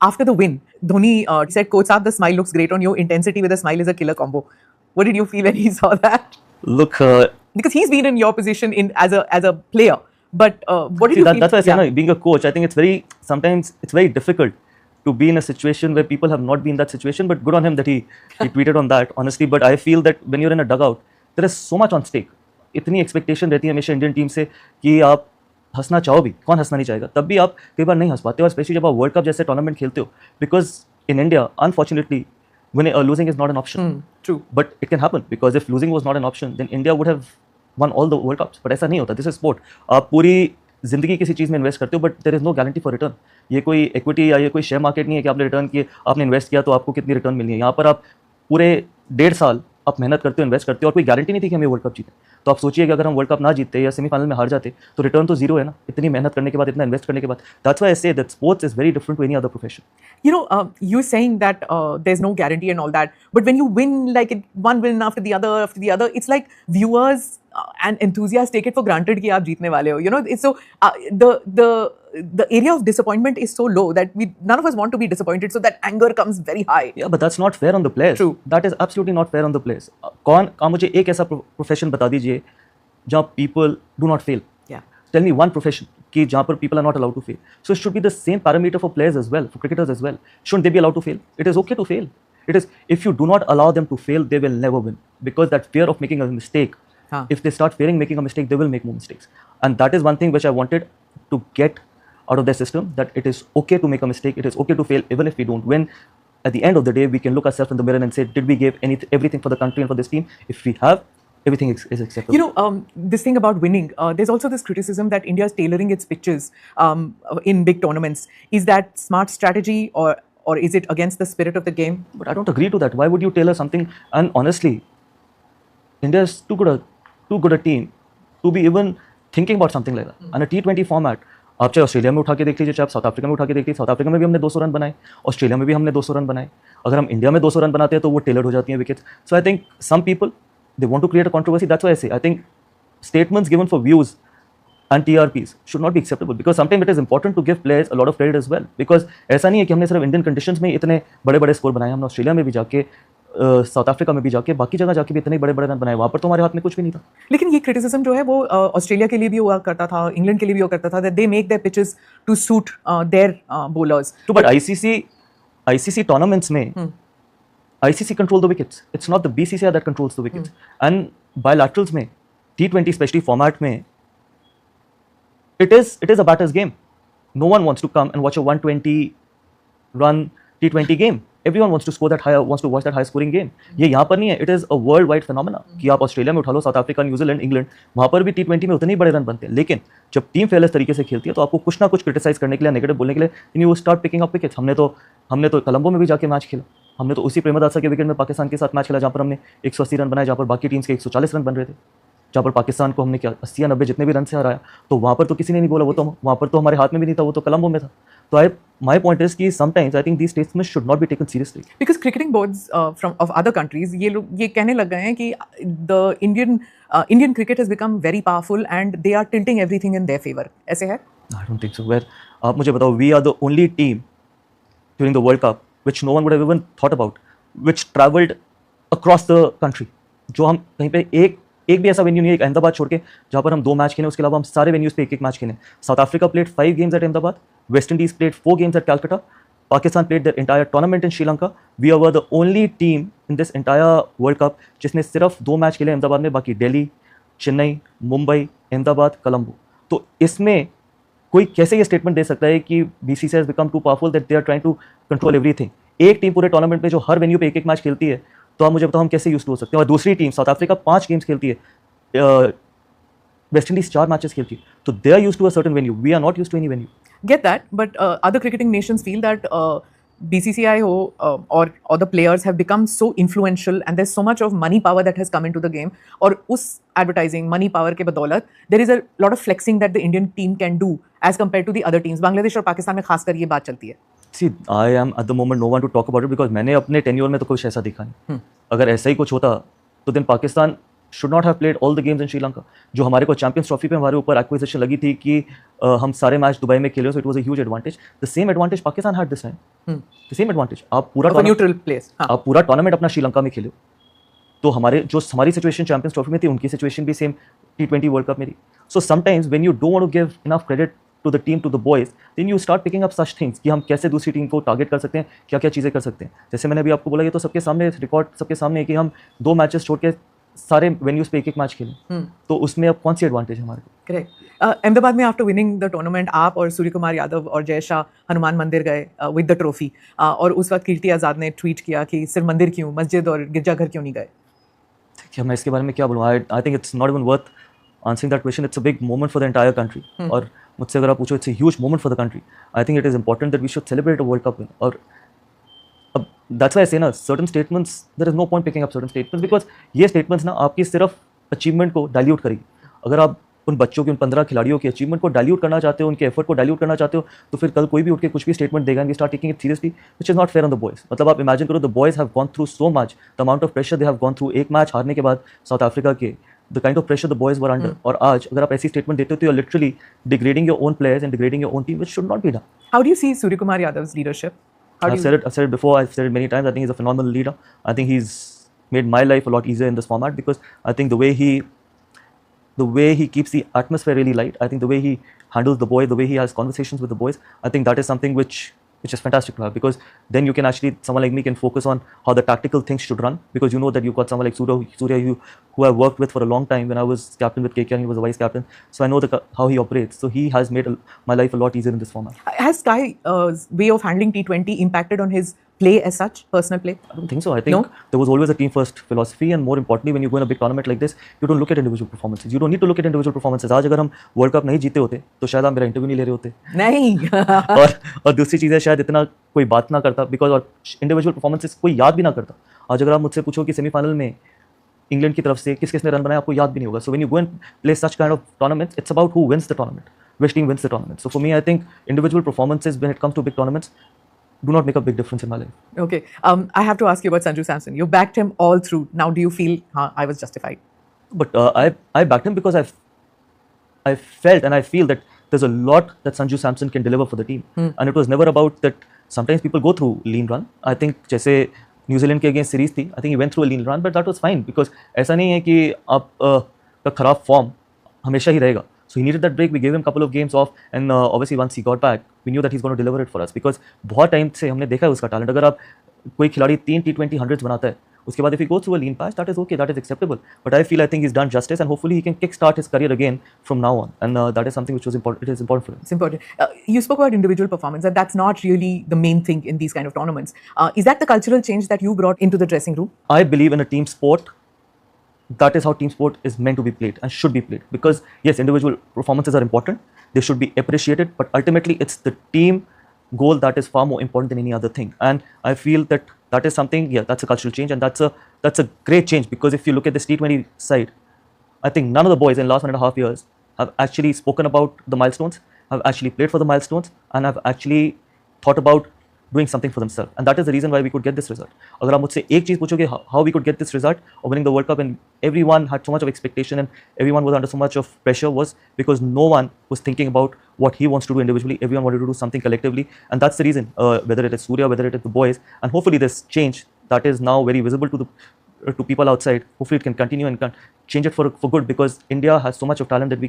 after the win, Dhoni said, "Coach Saab, the smile looks great on you. Intensity with a smile is a killer combo." What did you feel when he saw that? Look, Because he's been in your position as a player. But what did you feel? that's why I say, no, being a coach, I think sometimes it's very difficult to be in a situation where people have not been in that situation. But good on him that he tweeted on that, honestly. But I feel that when you're in a dugout, there is so much on stake. इतनी expectation रहती है हमेशा Indian team से कि आप हंसना चाहो भी, कौन हंसना नहीं चाहेगा, तब भी आप कई बार नहीं हंस पाते हो, और स्पेशली जब आप वर्ल्ड कप जैसे टूर्नामेंट खेलते हो, because in India unfortunately winning or losing is not an option. True. But it can happen, because if losing was not an option, then India would have won all the World Cups. But ऐसा नहीं होता. This is sport. आप पूरी जिंदगी किसी चीज़ में invest करते हो, but there is no guarantee for return. ये कोई इक्विटी या ये कोई शेयर मार्केट नहीं है कि आपने रिटर्न किए, आपने इन्वेस्ट किया तो आपको कितनी रिटर्न मिलनी है. यहाँ पर आप पूरे 1.5 साल आप मेहनत करते हो, इन्वेस्ट करते हो, और कोई गारंटी नहीं थी कि हम ये वर्ल्ड कप जीते. तो आप सोचिए कि अगर हम वर्ल्ड कप ना जीतते या सेमीफाइनल में हार जाते तो रिटर्न तो जीरो है ना, इतनी मेहनत करने के बाद, इतना इन्वेस्ट करने के बाद. That's why I say that sports is very different to any other profession. You know, you're saying that there's no guarantee and all that, but when you win like one win after the other, it's like viewers and enthusiasts take it for granted कि आप जीतने वाले हो. You know, it's so the area of disappointment is so low that none of us want to be disappointed, so that anger comes very high. Yeah, but that's not fair on the players. True. That is absolutely not fair on the players. आप मुझे एक ऐसा profession बता दीजिए जहाँ people do not fail. Yeah. Tell me one profession कि जहाँ पर people are not allowed to fail. So it should be the same parameter for players as well, for cricketers as well. Shouldn't they be allowed to fail? It is okay to fail. It is, if you do not allow them to fail, they will never win, because that fear of making a mistake. If they start fearing making a mistake, they will make more mistakes. And that is one thing which I wanted to get out of their system, that it is okay to make a mistake, it is okay to fail, even if we don't win. At the end of the day, we can look ourselves in the mirror and say, did we give everything for the country and for this team? If we have, everything is acceptable. You know, this thing about winning, there's also this criticism that India is tailoring its pitches in big tournaments. Is that smart strategy, or is it against the spirit of the game? But I don't agree to that. Why would you tailor something? And honestly, India is too good a team to be even thinking about something like that. And a T20 format, आप चाहे Australia में उठा के देख लीजिए, चाहे आप south Africa में उठा के देख लीजिए. साउथ अफ्रीका में भी हमने 200 रन बनाए, ऑस्ट्रेलिया में भी हमने 200 रन बनाए. अगर हम इंडिया में 200 रन बनाते हैं तो वो टेलर हो जाती हैं wickets. So I think some people they want to create a controversy. That's why I say I think statements given for views and TRPs should not be acceptable, because sometimes it is important to give players a lot of credit as well. Because ऐसा नहीं है कि हमने सिर्फ Indian conditions में इतने बड़े बड़े स्कोर बनाए, हमने ऑस्ट्रेलिया में भी जाके, साउथ अफ्रीका में भी जाके, बाकी जगह जाके भी इतने बड़े बड़े रन बनाए. वहाँ पर तो हमारे हाथ में कुछ भी नहीं था. लेकिन ये क्रिटिसिज्म जो है वो ऑस्ट्रेलिया के लिए भी हुआ करता था, इंग्लैंड के लिए भी हुआ करता था, that they make their pitches to suit their bowlers. But ICC tournaments में ICC control the wickets. It's not the BCCI that controls the wickets. And bilaterals में, T20 especially format में, it is a batter's game. No one wants to come and watch a 120 run T20 game. Everyone wants to score that higher, wants to watch that high scoring game. ये यहाँ पर नहीं है. It is a worldwide phenomena कि आप Australia में उठा लो, south Africa, New Zealand, England, वहाँ पर भी T20 में उतने ही बड़े रन बनते हैं. लेकिन जब टीम फेयरलेस तरीके से खेलती है तो आपको कुछ ना कुछ क्रिटिसाइज करने के लिए, नेगेटिव बोलने के लिए, you start picking up wickets. हमने तो कोलंबो में भी जाके मैच खेला. हमने तो उसी प्रेमदासा के विकेट में पाकिस्तान के साथ मैच खेला, जहाँ पर हमने 180 रन बनाए, जहाँ पर बाकी टीम्स के 140 रन बन रहे थे, जहाँ पर पाकिस्तान को हमने क्या 80 या 90 जितने भी रन से हराया. तो वहाँ पर तो किसी ने नहीं बोला, वो तो वहाँ पर तो हमारे हाथ में भी नहीं था, वो तो कोलंबो में था. तो my point is कि sometimes I think these statements should not be taken seriously. Because cricketing boards of other countries ये कहने लग गए हैं कि the Indian cricket has become very powerful and they are tilting everything in their favor. ऐसे है? I don't think so. Where आप मुझे बताओ, we are the only team during the World Cup which no one would have even thought about, which travelled across the country. जो हम कहीं पे एक भी ऐसा वेन्यू नहीं है, एक अहमदाबाद छोड़ के, जहाँ पर हम 2 मैच खेले. उसके अलावा हम सारे वेन्यूज़ पे एक मैच खेले. South Africa played 5 games at Ahmedabad, West Indies played 4 games at Calcutta, Pakistan played their entire tournament in Sri Lanka. We were the only team in this entire World Cup जिसने सिर्फ 2 match खेले अहमदाबाद में, बाकी दिल्ली, चेन्नई, मुंबई, अहमदाबाद, कोलंबो. तो इसमें कोई कैसे ये स्टेटमेंट दे सकता है कि BCCI has become too powerful that they are trying to control everything? एक टीम पूरे टूर्नामेंट में जो हर वेन्यू पे एक मैच खेलती है, तो आप मुझे बताओ हम कैसे यूज हो सकते हैं. और दूसरी टीम साउथ अफ्रीका 5 games खेलती है, वेस्ट इंडीज 4 मैचेस खेलती है. तो they are used to a certain venue, we are not used to any venue. Get that, but other cricketing nations feel that BCCI or the players have become so influential and there's so much of money power that has come into the game. और उस advertising money power के बदौलत there is a lot of flexing that the Indian team can do as compared to the other teams. Bangladesh और पाकिस्तान में खासकर ये बात चलती है. See, I am at the moment no one to talk about it because मैंने अपने tenure में तो कुछ ऐसा देखा नहीं. अगर ऐसा ही कुछ होता तो दिन Pakistan should not have played all the games in Sri Lanka. जो हमारे को चैंपियंस ट्रॉफी पे हमारे ऊपर एक्विजिशन लगी थी कि हम सारे मैच दुबई में खेले, so it was a huge advantage. The same advantage Pakistan had this time. The same advantage. आप पूरा न्यूट्रल प्लेस, आप पूरा टूर्नामेंट अपना श्रीलंका में खेले, तो हमारी सिचुएशन चैंपियंस ट्रॉफी में थी, उनकी सिचुएशन भी सेम T20 वर्ल्ड कप में थी. So sometimes when you don't want to give enough credit to the team, to the boys, then you start picking up such things कि हम कैसे दूसरी टीम को टारगेट कर सकते हैं, क्या क्या चीज़ें कर सकते हैं. जैसे मैंने अभी आपको बोला, ये तो सबके सामने रिकॉर्ड सबके सामने है कि हम 2 मैचेस छोड़ के सारे वेन्यूज पे एक मैच खेलें. तो उसमें अब कौन सी एडवांटेज है हमारे को? करेक्ट. अहमदाबाद में आफ्टर विनिंग द टूर्नामेंट आप और सूर्य कुमार यादव और जय शाह हनुमान मंदिर गए विद द ट्रॉफी, और उस वक्त कीर्ति आज़ाद ने ट्वीट किया कि सिर्फ मंदिर क्यों, मस्जिद और गिरजाघर क्यों नहीं गए? क्या मैं इसके बारे में क्या बोलूँ? I think it's not even worth answering that question. It's a big moment for the entire country. और मुझसे अगर आप पूछो, it's a huge moment for the country. I think it is important that we should celebrate a World Cup win. और अब that's why I say ना, certain statements, there is no point picking up certain statements because ये statements ना आपकी सिर्फ achievement को dilute करेगी. अगर आप उन बच्चों की, उन 15 खिलाड़ियों की अचीवमेंट को डाइल्यूट करना चाहते हो, उनके एफर्ट को डाइल्यूट करना चाहते हो, तो फिर कल कोई भी उठ के कुछ भी स्टेटमेंट देगा and we start taking it seriously, which is not fair on the boys. मतलब आप इमेजिन करो, the boys have gone through so much, the amount of pressure they have gone through. एक मैच हारने के बाद South Africa के, the kind of pressure the boys were under, और आज अगर आप ऐसी स्टेटमेंट देते हो तो you are literally degrading your own players and degrading your own team, which should not be done. How do you see Surya Kumar Yadav's leadership? I've said it before, I've said it many times. I think he's a phenomenal leader. I think he's made my life a lot easier in this format because I think the way he keeps the atmosphere really light, I think the way he handles the boys, the way he has conversations with the boys, I think that is something which is fantastic to have, because then you can actually, someone like me can focus on how the tactical things should run, because you know that you've got someone like Surya who I worked with for a long time when I was captain with KKR, he was a vice captain, so I know how he operates. So he has made my life a lot easier in this format. Has Sky's way of handling T20 impacted on his play as such, personal play? I don't think so. I think there was always a team first philosophy, and more importantly, when you go in a big tournament like this, you don't look at individual performances. You don't need to look at individual performances. आज अगर हम world cup नहीं जीते होते तो शायद आप मेरा इंटरव्यू नहीं ले रहे होते. नहीं. और दूसरी चीज़ है, शायद इतना कोई बात ना करता, बिकॉज और इंडिविजुअल परफॉर्मेंसेस कोई याद भी ना करता. आज अगर आप मुझसे पूछो कि सेमीफाइनल में इंग्लैंड की तरफ से किस किसने रन बनाया, आपको याद भी नहीं होगा. So when you go and play such kind of tournaments, it's about who wins the tournament, which team wins the tournament. So for me, I think individual performances when it comes to big tournaments do not make a big difference in my life. Okay. I have to ask you about Sanju Samson. You backed him all through. Now, do you feel I was justified? But I backed him because I felt and I feel that there's a lot that Sanju Samson can deliver for the team. And it was never about that. Sometimes people go through lean run. I think जैसे New Zealand के against series थी, I think he went through a lean run, but that was fine because ऐसा नहीं है कि आप का खराब फॉर्म हमेशा ही रहेगा. So he needed that break. We gave him a couple of games off, and obviously once he got back, we knew that he's going to deliver it for us because बहुत time से हमने देखा है उसका talent. अगर आप कोई खिलाड़ी 3 T20 100s बनाता है, उसके बाद if he goes through a lean patch, that is okay, that is acceptable. But I think he's done justice, and hopefully he can kickstart his career again from now on, and that is something which was important. It is important for him. It's important. You spoke about individual performance, and that's not really the main thing in these kind of tournaments. Is that the cultural change that you brought into the dressing room? I believe in a team sport. That is how team sport is meant to be played and should be played, because yes, individual performances are important, they should be appreciated, but ultimately it's the team goal that is far more important than any other thing. And I feel that is something, yeah, that's a cultural change, and that's a great change, because if you look at this T20 side, I think none of the boys in the last 1.5 years have actually spoken about the milestones, have actually played for the milestones, and have actually thought about doing something for themselves, and that is the reason why we could get this result. अगर आप मुझसे एक चीज़ पूछोगे how we could get this result of winning the World Cup, and everyone had so much of expectation and everyone was under so much of pressure, was because no one was thinking about what he wants to do individually. Everyone wanted to do something collectively, and that's the reason. Whether it is Surya, whether it is the boys, and hopefully this change that is now very visible to people outside. Hopefully it can continue and can change it for good, because India has so much of talent that we